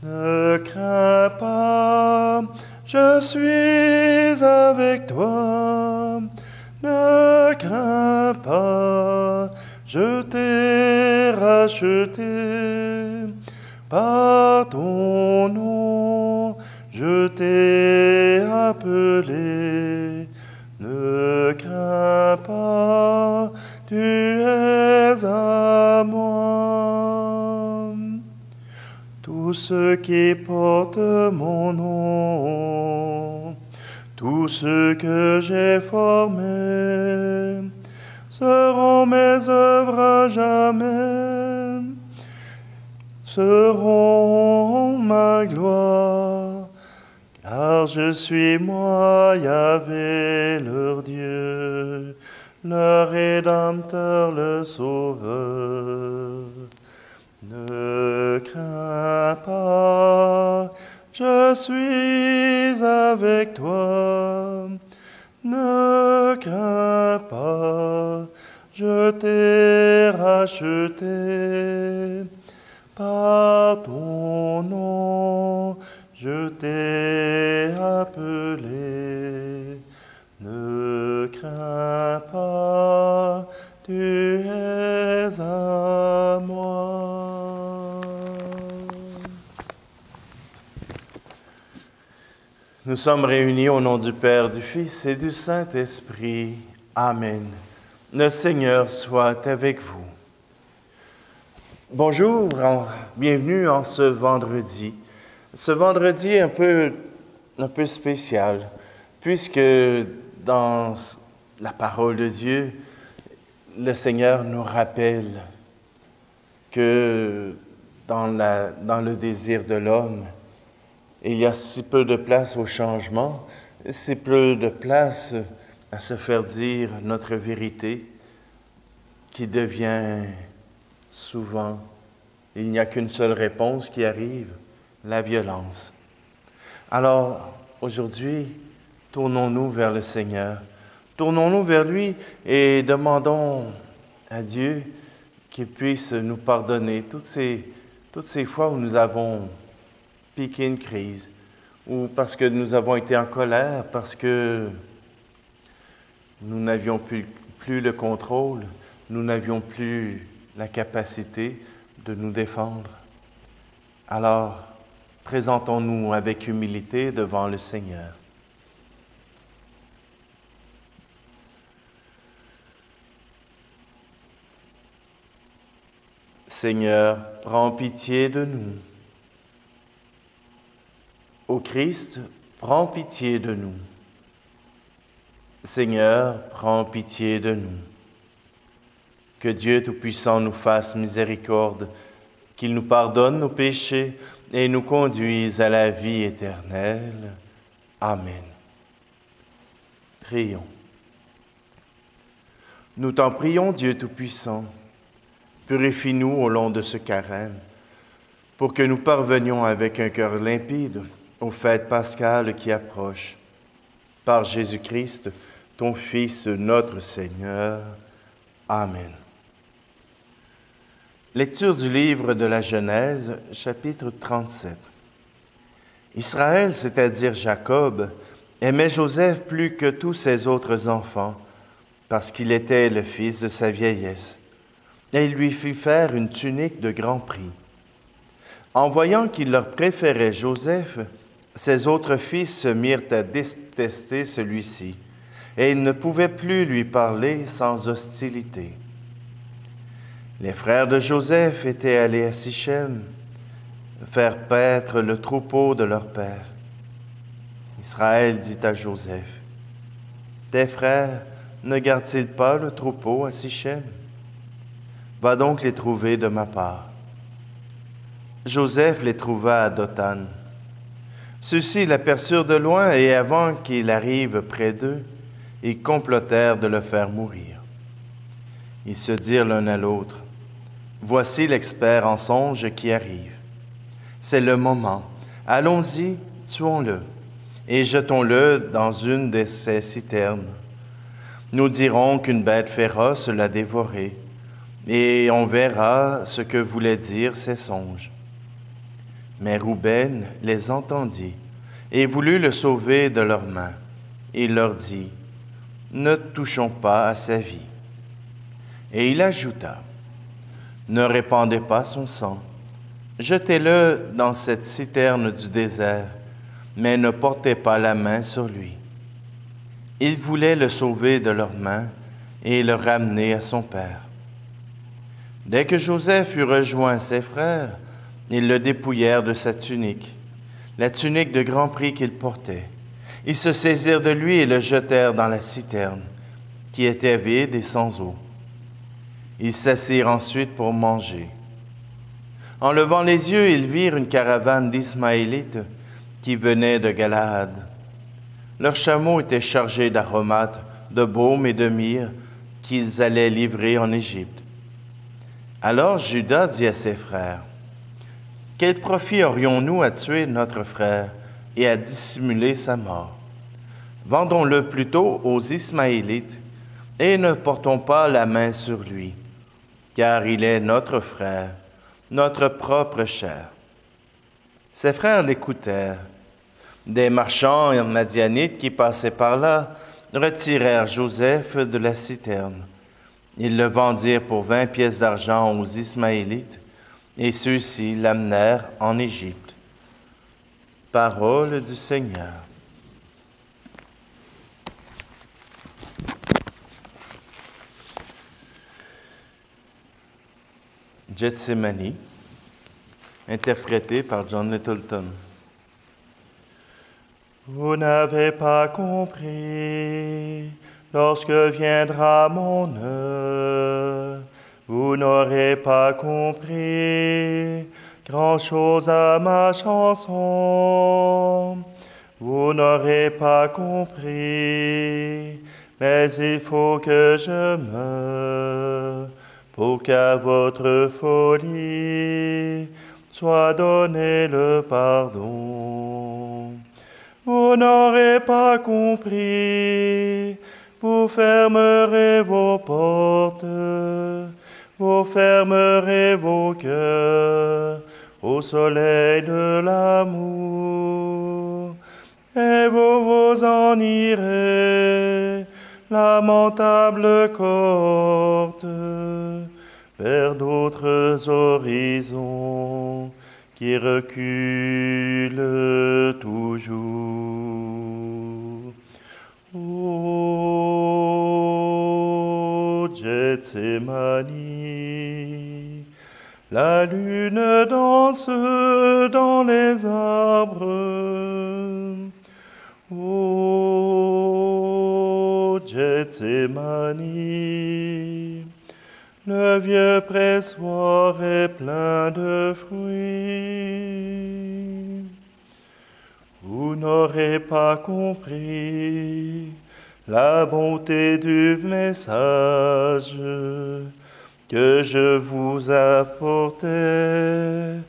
Ne crains pas, je suis avec toi. Ne crains pas, je t'ai racheté. Par ton nom, je t'ai appelé. Ne crains pas, tu es à moi. Tous ceux qui portent mon nom, tous ceux que j'ai formés, seront mes œuvres à jamais, seront ma gloire, car je suis moi, Yahvé, leur Dieu, le Rédempteur, le Sauveur. Ne crains pas, je suis avec toi. Ne crains pas, je t'ai racheté. Par ton nom, je t'ai appelé. Ne crains pas, tu es à moi. Nous sommes réunis au nom du Père, du Fils et du Saint-Esprit. Amen. Le Seigneur soit avec vous. Bonjour, bienvenue en ce vendredi. Ce vendredi un peu spécial, puisque dans la parole de Dieu, le Seigneur nous rappelle que dans le désir de l'homme, il y a si peu de place au changement, si peu de place à se faire dire notre vérité, qui devient souvent, il n'y a qu'une seule réponse qui arrive, la violence. Alors, aujourd'hui, tournons-nous vers le Seigneur. Tournons-nous vers lui et demandons à Dieu qu'il puisse nous pardonner toutes ces fois où nous avons piqué une crise, ou parce que nous avons été en colère, parce que nous n'avions plus le contrôle, nous n'avions plus la capacité de nous défendre. Alors, présentons-nous avec humilité devant le Seigneur. Seigneur, prends pitié de nous. Ô Christ, prends pitié de nous. Seigneur, prends pitié de nous. Que Dieu Tout-Puissant nous fasse miséricorde, qu'il nous pardonne nos péchés et nous conduise à la vie éternelle. Amen. Prions. Nous t'en prions, Dieu Tout-Puissant, purifie-nous au long de ce carême, pour que nous parvenions avec un cœur limpide aux fêtes pascales qui approchent. Par Jésus-Christ, ton Fils, notre Seigneur. Amen. Lecture du livre de la Genèse, chapitre 37. Israël, c'est-à-dire Jacob, aimait Joseph plus que tous ses autres enfants, parce qu'il était le fils de sa vieillesse, et il lui fit faire une tunique de grand prix. En voyant qu'il leur préférait Joseph, ses autres fils se mirent à détester celui-ci, et ils ne pouvaient plus lui parler sans hostilité. Les frères de Joseph étaient allés à Sichem faire paître le troupeau de leur père. Israël dit à Joseph, « Tes frères ne gardent-ils pas le troupeau à Sichem? Va donc les trouver de ma part. » Joseph les trouva à Dothan. Ceux-ci l'aperçurent de loin et avant qu'il arrive près d'eux, ils complotèrent de le faire mourir. Ils se dirent l'un à l'autre, « Voici l'expert en songes qui arrive. C'est le moment. Allons-y, tuons-le, et jetons-le dans une de ces citernes. Nous dirons qu'une bête féroce l'a dévoré, et on verra ce que voulaient dire ces songes. » Mais Rouben les entendit et voulut le sauver de leurs mains. Il leur dit, « Ne touchons pas à sa vie. » Et il ajouta, « Ne répandez pas son sang. Jetez-le dans cette citerne du désert, mais ne portez pas la main sur lui. » Ils voulaient le sauver de leurs mains et le ramener à son père. Dès que Joseph eut rejoint ses frères, ils le dépouillèrent de sa tunique, la tunique de grand prix qu'il portait. Ils se saisirent de lui et le jetèrent dans la citerne, qui était vide et sans eau. Ils s'assirent ensuite pour manger. En levant les yeux, ils virent une caravane d'Ismaélites qui venait de Galaad. Leurs chameaux étaient chargés d'aromates, de baume et de myrrhe qu'ils allaient livrer en Égypte. Alors Juda dit à ses frères, « Quel profit aurions-nous à tuer notre frère et à dissimuler sa mort? Vendons-le plutôt aux Ismaélites et ne portons pas la main sur lui, car il est notre frère, notre propre chair. » Ses frères l'écoutèrent. Des marchands madianites qui passaient par là retirèrent Joseph de la citerne. Ils le vendirent pour 20 pièces d'argent aux Ismaélites, et ceux-ci l'amenèrent en Égypte. Parole du Seigneur. Gethsémani, interprété par John Littleton. Vous n'avez pas compris, lorsque viendra mon heure, vous n'aurez pas compris grand-chose à ma chanson. Vous n'aurez pas compris, mais il faut que je meure, pour qu'à votre folie soit donné le pardon. Vous n'aurez pas compris, vous fermerez vos portes, vous fermerez vos cœurs au soleil de l'amour, et vous vous en irez, lamentable cohorte, vers d'autres horizons qui reculent toujours. Ô Gethsémani, la lune danse dans les arbres. Ô Gethsémani, le vieux pressoir est plein de fruits. Vous n'aurez pas compris la bonté du message que je vous apportais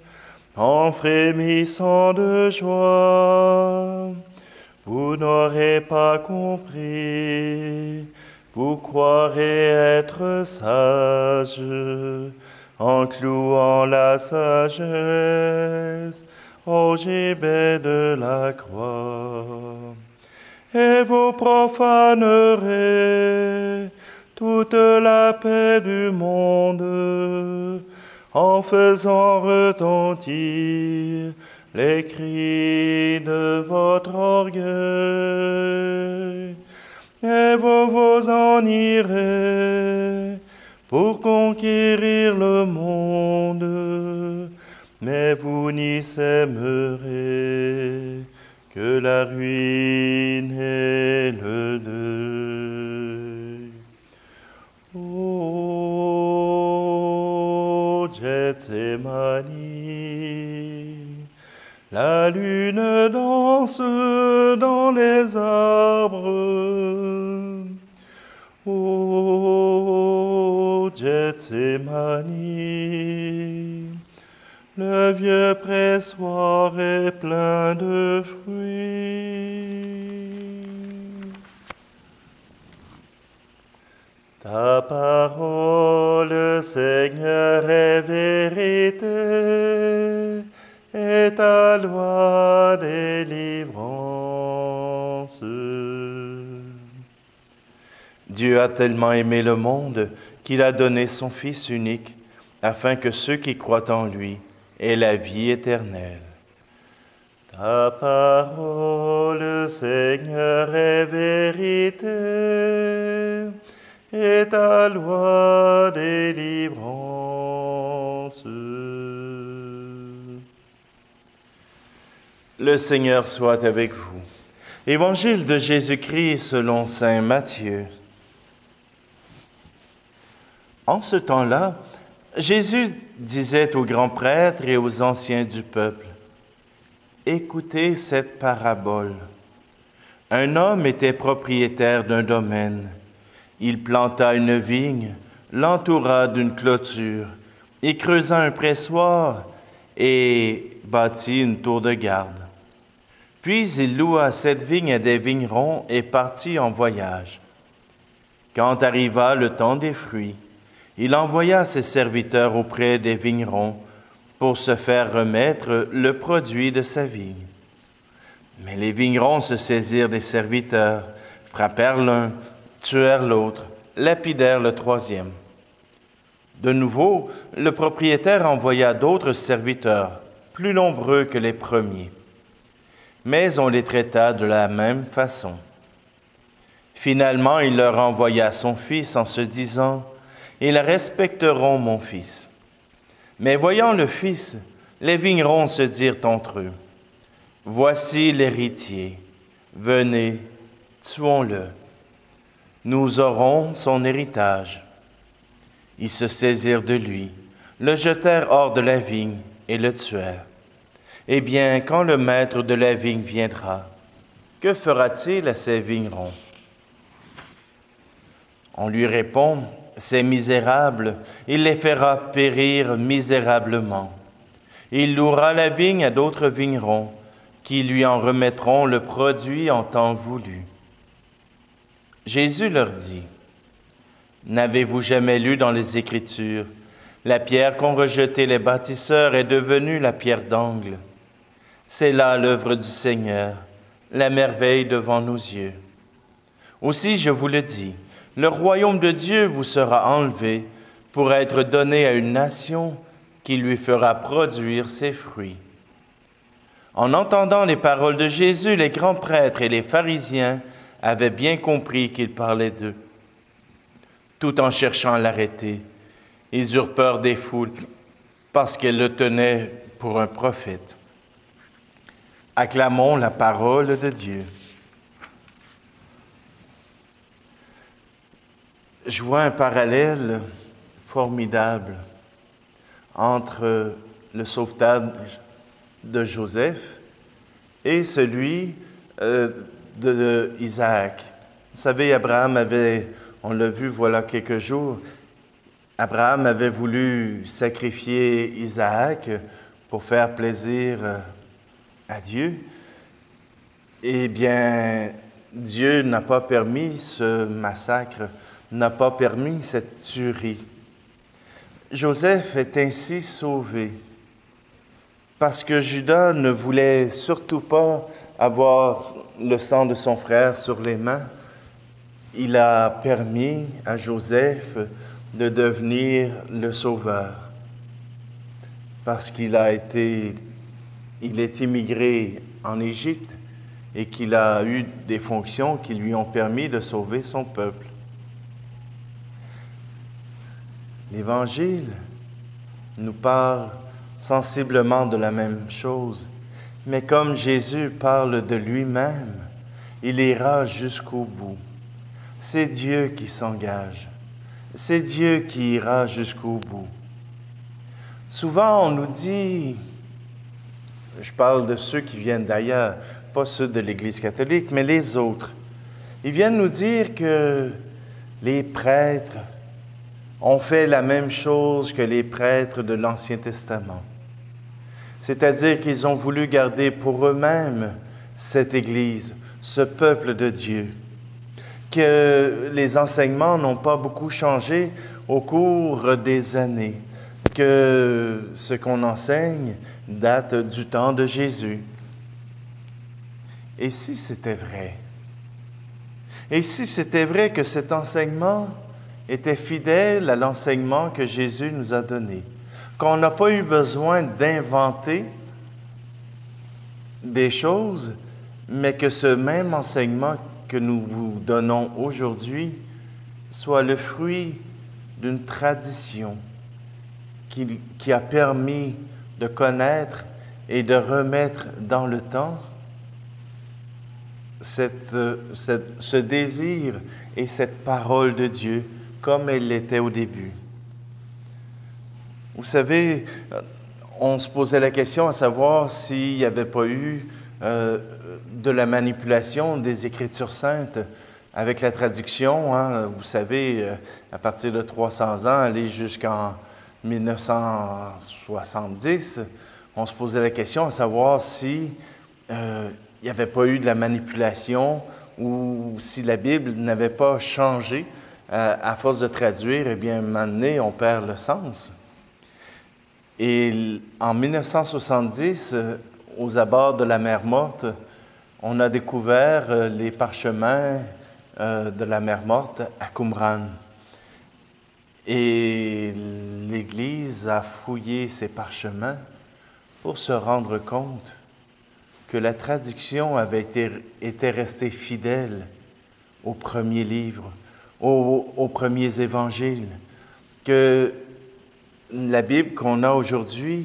en frémissant de joie. Vous n'aurez pas compris, vous croirez être sage en clouant la sagesse au gibet de la croix. Et vous profanerez toute la paix du monde en faisant retentir les cris de votre orgueil. Et vous vous en irez pour conquérir le monde, mais vous n'y sèmerez que la ruine et le deuil. Ô Gethsémani, la lune danse dans les arbres. Ô Gethsémani, le vieux pressoir est plein de fruits. Ta parole, Seigneur, est vérité, et ta loi délivrance. Dieu a tellement aimé le monde qu'il a donné son Fils unique, afin que ceux qui croient en lui aient la vie éternelle. Ta parole, Seigneur, est vérité, et ta loi délivrance. Le Seigneur soit avec vous. Évangile de Jésus-Christ selon saint Matthieu. En ce temps-là, Jésus disait aux grands prêtres et aux anciens du peuple, « Écoutez cette parabole. Un homme était propriétaire d'un domaine. Il planta une vigne, l'entoura d'une clôture, et creusa un pressoir et bâtit une tour de garde. Puis il loua cette vigne à des vignerons et partit en voyage. Quand arriva le temps des fruits, il envoya ses serviteurs auprès des vignerons pour se faire remettre le produit de sa vigne. Mais les vignerons se saisirent des serviteurs, frappèrent l'un, tuèrent l'autre, lapidèrent le troisième. De nouveau, le propriétaire envoya d'autres serviteurs, plus nombreux que les premiers. Mais on les traita de la même façon. Finalement, il leur envoya son fils en se disant, « Ils respecteront mon fils. » Mais voyant le fils, les vignerons se dirent entre eux, « Voici l'héritier, venez, tuons-le. Nous aurons son héritage. » Ils se saisirent de lui, le jetèrent hors de la vigne et le tuèrent. Eh bien, quand le maître de la vigne viendra, que fera-t-il à ces vignerons? On lui répond, « Ces misérables, il les fera périr misérablement. Il louera la vigne à d'autres vignerons, qui lui en remettront le produit en temps voulu. » Jésus leur dit, « N'avez-vous jamais lu dans les Écritures, la pierre qu'ont rejetée les bâtisseurs est devenue la pierre d'angle. C'est là l'œuvre du Seigneur, la merveille devant nos yeux. Aussi, je vous le dis, le royaume de Dieu vous sera enlevé pour être donné à une nation qui lui fera produire ses fruits. » En entendant les paroles de Jésus, les grands prêtres et les pharisiens avaient bien compris qu'il parlait d'eux. Tout en cherchant à l'arrêter, ils eurent peur des foules parce qu'elles le tenaient pour un prophète. Acclamons la parole de Dieu. Je vois un parallèle formidable entre le sauvetage de Joseph et celui d'Isaac. Vous savez, on l'a vu voilà quelques jours, Abraham avait voulu sacrifier Isaac pour faire plaisir à Dieu. Eh bien, Dieu n'a pas permis ce massacre, n'a pas permis cette tuerie. Joseph est ainsi sauvé parce que Judas ne voulait surtout pas avoir le sang de son frère sur les mains. Il a permis à Joseph de devenir le sauveur parce qu'il est immigré en Égypte et qu'il a eu des fonctions qui lui ont permis de sauver son peuple. L'Évangile nous parle sensiblement de la même chose, mais comme Jésus parle de lui-même, il ira jusqu'au bout. C'est Dieu qui s'engage. C'est Dieu qui ira jusqu'au bout. Souvent, on nous dit, je parle de ceux qui viennent d'ailleurs, pas ceux de l'Église catholique, mais les autres. Ils viennent nous dire que les prêtres ont fait la même chose que les prêtres de l'Ancien Testament. C'est-à-dire qu'ils ont voulu garder pour eux-mêmes cette Église, ce peuple de Dieu, que les enseignements n'ont pas beaucoup changé au cours des années, que ce qu'on enseigne date du temps de Jésus. Et si c'était vrai? Et si c'était vrai que cet enseignement était fidèle à l'enseignement que Jésus nous a donné, qu'on n'a pas eu besoin d'inventer des choses, mais que ce même enseignement que nous vous donnons aujourd'hui soit le fruit d'une tradition qui a permis de connaître et de remettre dans le temps ce désir et cette parole de Dieu comme elle l'était au début. Vous savez, on se posait la question à savoir s'il n'y avait pas eu de la manipulation des Écritures saintes avec la traduction. Vous savez, à partir de 300 ans, aller jusqu'en 1970, on se posait la question à savoir si il n'y avait pas eu de la manipulation ou si la Bible n'avait pas changé à force de traduire. Eh bien, à un moment donné, on perd le sens. Et en 1970, aux abords de la mer Morte, on a découvert les parchemins de la mer Morte à Qumran. Et l'Église a fouillé ces parchemins pour se rendre compte que la traduction était restée fidèle aux premiers livres, aux premiers évangiles, que la Bible qu'on a aujourd'hui,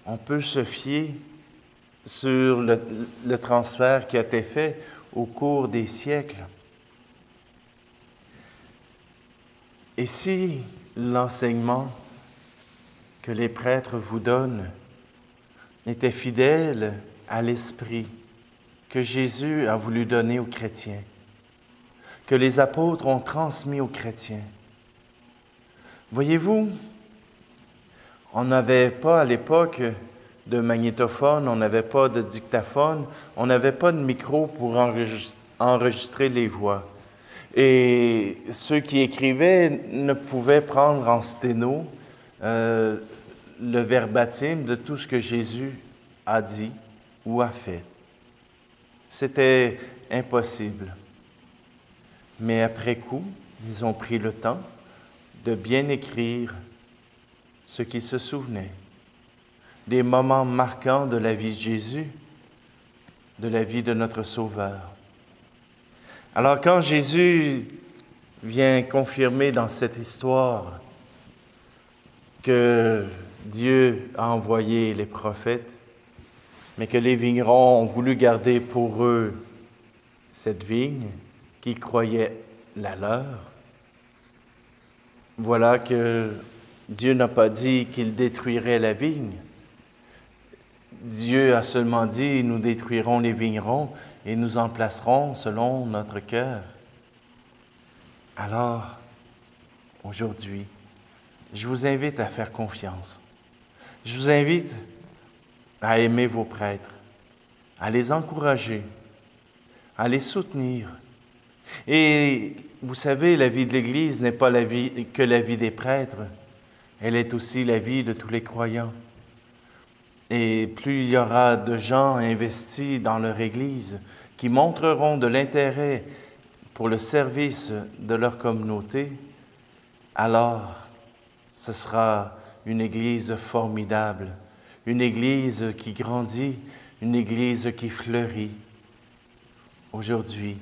on peut se fier sur le transfert qui a été fait au cours des siècles. Et si l'enseignement que les prêtres vous donnent était fidèle à l'esprit que Jésus a voulu donner aux chrétiens, que les apôtres ont transmis aux chrétiens, voyez-vous, on n'avait pas à l'époque de magnétophone, on n'avait pas de dictaphone, on n'avait pas de micro pour enregistrer les voix. Et ceux qui écrivaient ne pouvaient prendre en sténo le verbatim de tout ce que Jésus a dit ou a fait. C'était impossible. Mais après coup, ils ont pris le temps de bien écrire ce qui se souvenait des moments marquants de la vie de Jésus, de la vie de notre Sauveur. Alors quand Jésus vient confirmer dans cette histoire que Dieu a envoyé les prophètes, mais que les vignerons ont voulu garder pour eux cette vigne qu'ils croyaient la leur, voilà que Dieu n'a pas dit qu'il détruirait la vigne. Dieu a seulement dit, nous détruirons les vignerons et nous en placerons selon notre cœur. Alors, aujourd'hui, je vous invite à faire confiance. Je vous invite à aimer vos prêtres, à les encourager, à les soutenir. Et vous savez, la vie de l'Église n'est pas que la vie des prêtres, elle est aussi la vie de tous les croyants. Et plus il y aura de gens investis dans leur Église qui montreront de l'intérêt pour le service de leur communauté, alors ce sera une Église formidable, une Église qui grandit, une Église qui fleurit. Aujourd'hui,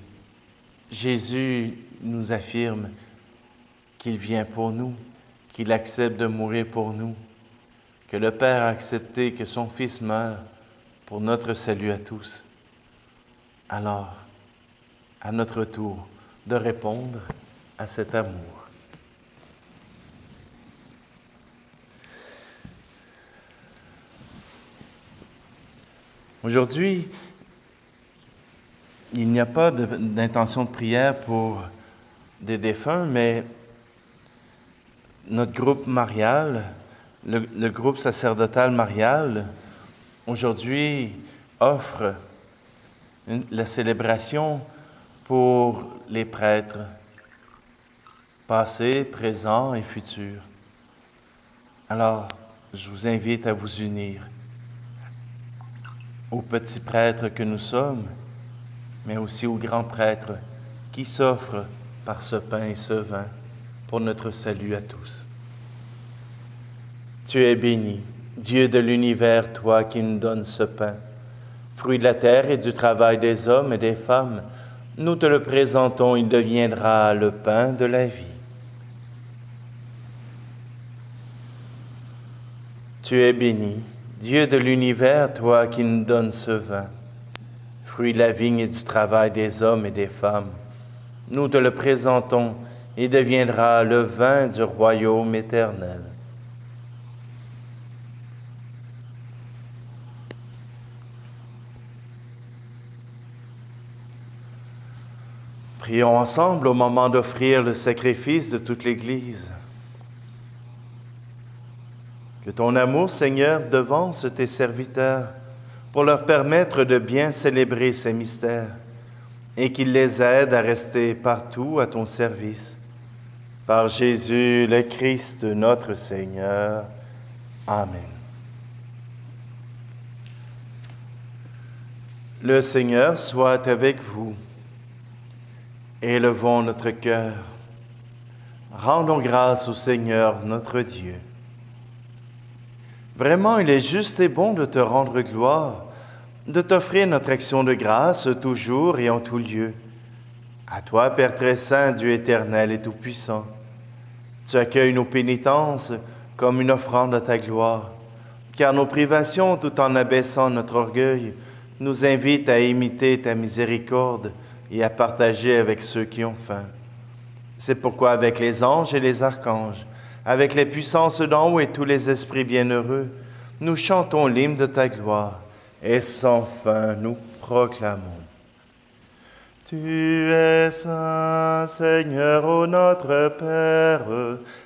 Jésus nous affirme qu'il vient pour nous, qu'il accepte de mourir pour nous, que le Père a accepté que son Fils meure pour notre salut à tous. Alors, à notre tour, de répondre à cet amour. Aujourd'hui, il n'y a pas d'intention de prière pour des défunts, mais notre groupe marial, le groupe sacerdotal marial, aujourd'hui offre la célébration pour les prêtres, passés, présents et futurs. Alors, je vous invite à vous unir aux petits prêtres que nous sommes, mais aussi aux grands prêtres qui s'offrent par ce pain et ce vin pour notre salut à tous. Tu es béni, Dieu de l'univers, toi qui nous donnes ce pain, fruit de la terre et du travail des hommes et des femmes. Nous te le présentons, il deviendra le pain de la vie. Tu es béni, Dieu de l'univers, toi qui nous donnes ce vin, fruit de la vigne et du travail des hommes et des femmes. Nous te le présentons, il deviendra le vin du royaume éternel. Prions ensemble au moment d'offrir le sacrifice de toute l'Église. Que ton amour, Seigneur, devance tes serviteurs pour leur permettre de bien célébrer ces mystères et qu'il les aide à rester partout à ton service. Par Jésus le Christ, notre Seigneur. Amen. Le Seigneur soit avec vous. Élevons notre cœur. Rendons grâce au Seigneur notre Dieu. Vraiment, il est juste et bon de te rendre gloire, de t'offrir notre action de grâce toujours et en tout lieu. À toi, Père très saint, Dieu éternel et tout-puissant, tu accueilles nos pénitences comme une offrande à ta gloire, car nos privations, tout en abaissant notre orgueil, nous invitent à imiter ta miséricorde et à partager avec ceux qui ont faim. C'est pourquoi avec les anges et les archanges, avec les puissances d'en haut et tous les esprits bienheureux, nous chantons l'hymne de ta gloire et sans fin nous proclamons. Tu es saint, Seigneur, ô notre Père,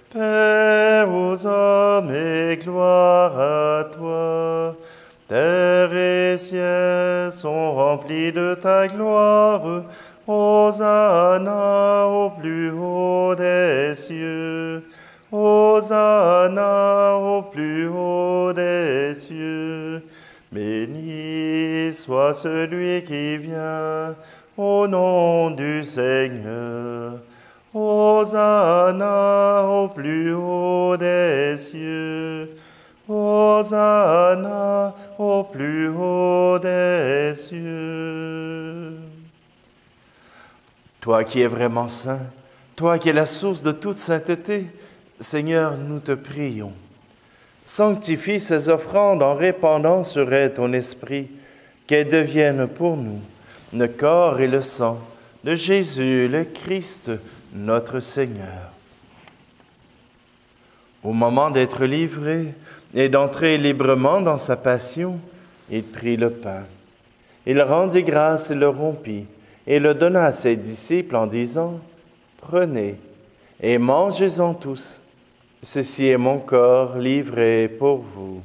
Père aux hommes et gloire à toi. Terre et ciel sont remplis de ta gloire. Hosanna au plus haut des cieux. Hosanna au plus haut des cieux. Béni soit celui qui vient au nom du Seigneur. Hosanna au plus haut des cieux. Hosanna au plus haut des cieux. Toi qui es vraiment saint, toi qui es la source de toute sainteté, Seigneur, nous te prions. Sanctifie ces offrandes en répandant sur elles ton esprit, qu'elles deviennent pour nous le corps et le sang de Jésus le Christ, notre Seigneur. Au moment d'être livré et d'entrer librement dans sa passion, il prit le pain. Il rendit grâce et le rompit, et le donna à ses disciples en disant, « Prenez et mangez-en tous. Ceci est mon corps livré pour vous. »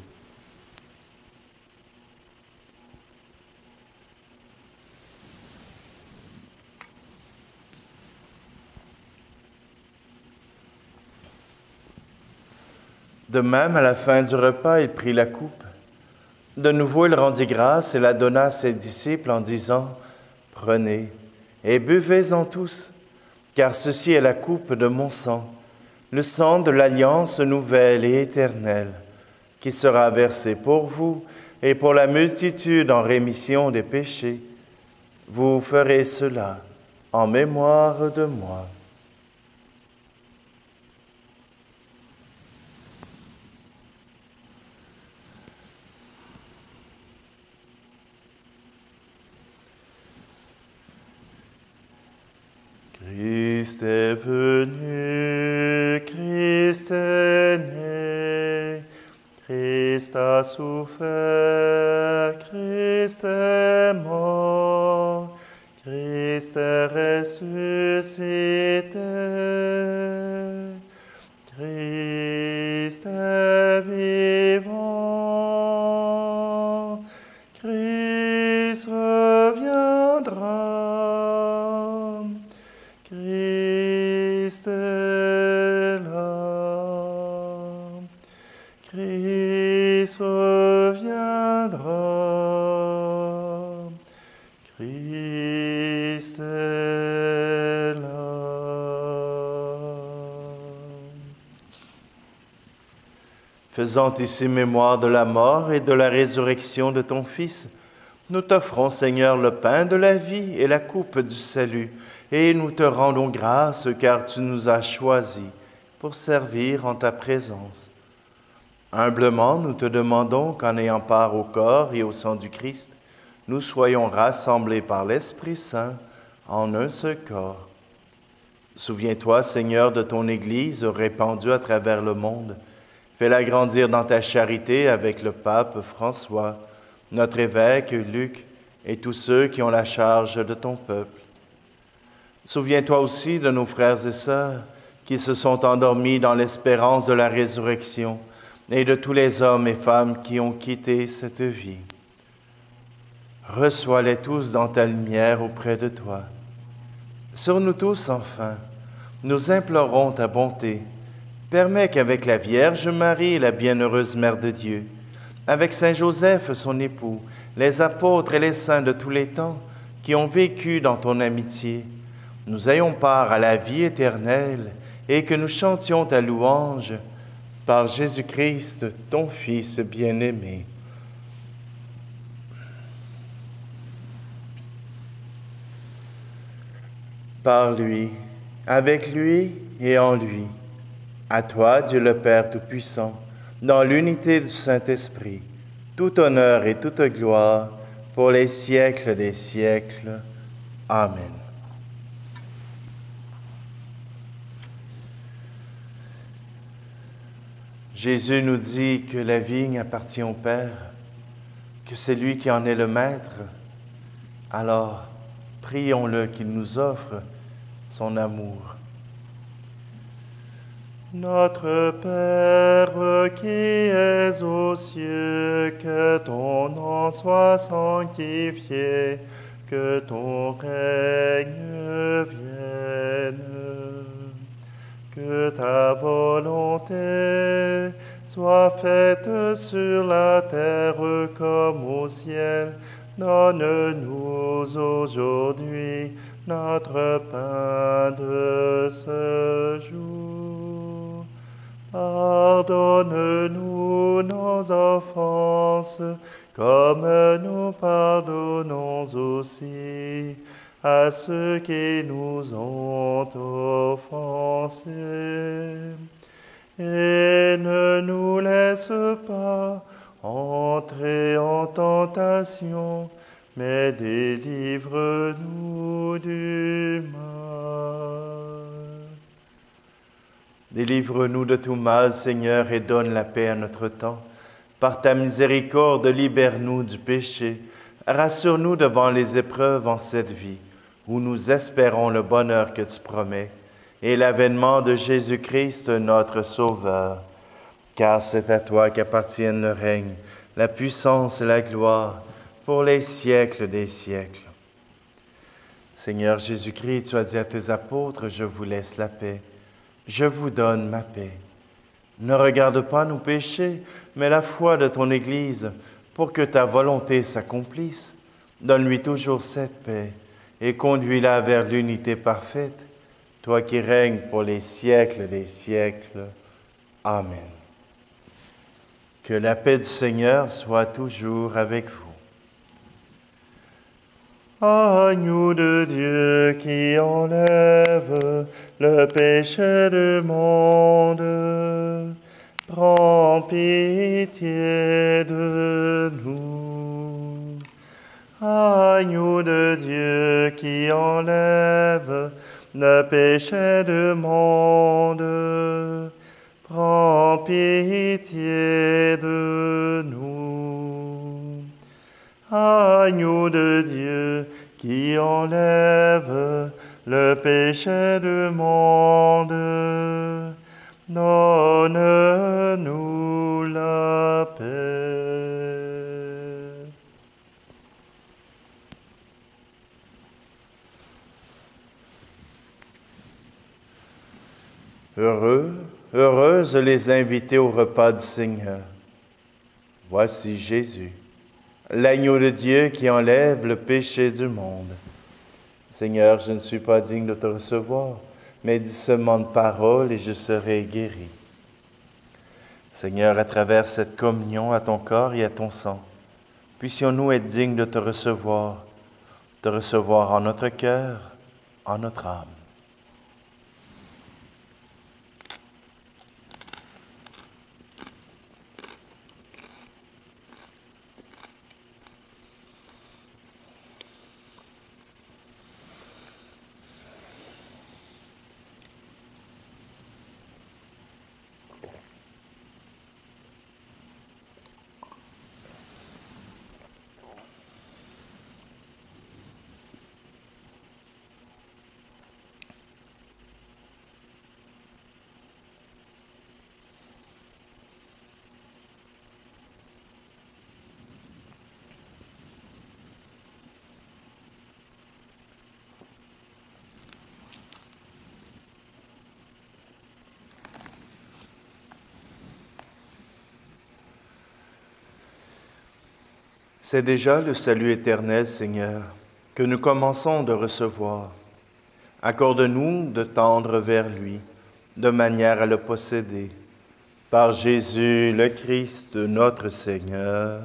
De même, à la fin du repas, il prit la coupe. De nouveau, il rendit grâce et la donna à ses disciples en disant, « Prenez et buvez-en tous, car ceci est la coupe de mon sang, le sang de l'alliance nouvelle et éternelle, qui sera versé pour vous et pour la multitude en rémission des péchés. Vous ferez cela en mémoire de moi. » Christ est venu, Christ est né, Christ a souffert, Christ est mort, Christ est ressuscité, Christ est vivant, Christ reviendra. Christ est là, Christ Faisant ici mémoire de la mort et de la résurrection de ton Fils, nous t'offrons, Seigneur, le pain de la vie et la coupe du salut, et nous te rendons grâce car tu nous as choisis pour servir en ta présence. Humblement, nous te demandons qu'en ayant part au corps et au sang du Christ, nous soyons rassemblés par l'Esprit Saint en un seul corps. Souviens-toi, Seigneur, de ton Église répandue à travers le monde. Fais-la grandir dans ta charité avec le pape François, notre évêque Luc et tous ceux qui ont la charge de ton peuple. Souviens-toi aussi de nos frères et sœurs qui se sont endormis dans l'espérance de la résurrection et de tous les hommes et femmes qui ont quitté cette vie. Reçois-les tous dans ta lumière auprès de toi. Sur nous tous, enfin, nous implorons ta bonté. Permets qu'avec la Vierge Marie, la bienheureuse Mère de Dieu, avec Saint Joseph, son époux, les apôtres et les saints de tous les temps qui ont vécu dans ton amitié, nous ayons part à la vie éternelle et que nous chantions ta louange par Jésus-Christ, ton Fils bien-aimé. Par lui, avec lui et en lui, à toi, Dieu le Père Tout-Puissant, dans l'unité du Saint-Esprit, tout honneur et toute gloire pour les siècles des siècles. Amen. Jésus nous dit que la vigne appartient au Père, que c'est lui qui en est le maître. Alors, prions-le qu'il nous offre son amour. Notre Père qui es aux cieux, que ton nom soit sanctifié, que ton règne vienne, que ta volonté soit faite sur la terre comme au ciel. Donne-nous aujourd'hui notre pain de ce jour. Pardonne-nous nos offenses, comme nous pardonnons aussi à ceux qui nous ont offensés. Et ne nous laisse pas entrer en tentation, mais délivre-nous du mal. Délivre-nous de tout mal, Seigneur, et donne la paix à notre temps. Par ta miséricorde, libère-nous du péché. Rassure-nous devant les épreuves en cette vie, où nous espérons le bonheur que tu promets, et l'avènement de Jésus-Christ, notre Sauveur. Car c'est à toi qu'appartiennent le règne, la puissance et la gloire, pour les siècles des siècles. Seigneur Jésus-Christ, tu as dit à tes apôtres, je vous laisse la paix. Je vous donne ma paix. Ne regarde pas nos péchés, mais la foi de ton Église, pour que ta volonté s'accomplisse. Donne-lui toujours cette paix et conduis-la vers l'unité parfaite, toi qui règnes pour les siècles des siècles. Amen. Que la paix du Seigneur soit toujours avec vous. Agneau de Dieu qui enlève le péché du monde, prends pitié de nous. Agneau de Dieu qui enlève le péché du monde, prends pitié de nous. Agneau de Dieu qui enlève le péché du monde, donne-nous la paix. Heureuses les invités au repas du Seigneur. Voici Jésus, l'agneau de Dieu qui enlève le péché du monde. Seigneur, je ne suis pas digne de te recevoir, mais dis seulement de parole et je serai guéri. Seigneur, à travers cette communion à ton corps et à ton sang, puissions-nous être dignes de te recevoir en notre cœur, en notre âme. C'est déjà le salut éternel, Seigneur, que nous commençons de recevoir. Accorde-nous de tendre vers lui, de manière à le posséder. Par Jésus le Christ, notre Seigneur.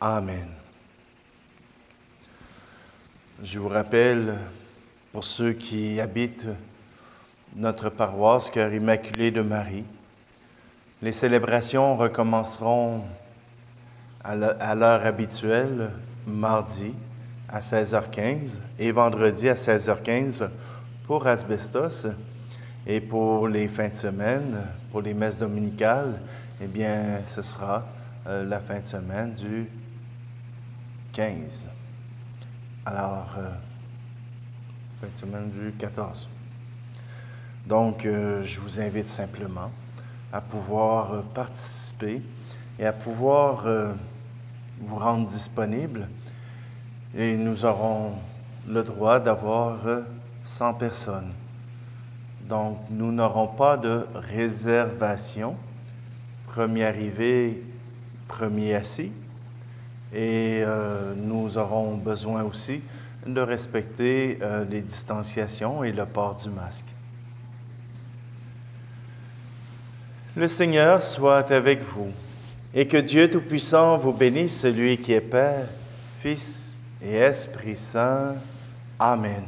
Amen. Je vous rappelle, pour ceux qui habitent notre paroisse Cœur Immaculé de Marie, les célébrations recommenceront à l'heure habituelle, mardi à 16h15 et vendredi à 16h15 pour Asbestos. Et pour les fins de semaine, pour les messes dominicales, eh bien, ce sera la fin de semaine du 15. Alors, fin de semaine du 14. Donc, je vous invite simplement à pouvoir participer et à pouvoir vous rendre disponible. Et nous aurons le droit d'avoir 100 personnes. Donc, nous n'aurons pas de réservation. Premier arrivé, premier assis. Et nous aurons besoin aussi de respecter les distanciations et le port du masque. Le Seigneur soit avec vous, et que Dieu Tout-Puissant vous bénisse, celui qui est Père, Fils et Esprit Saint. Amen.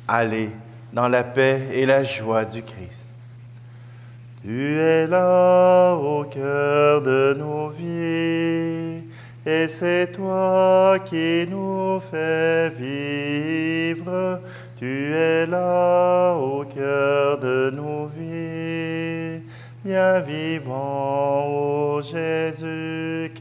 Allez dans la paix et la joie du Christ. Tu es là au cœur de nos vies, et c'est toi qui nous fais vivre. Tu es là au cœur de nos vies, bien vivant, ô Jésus-Christ.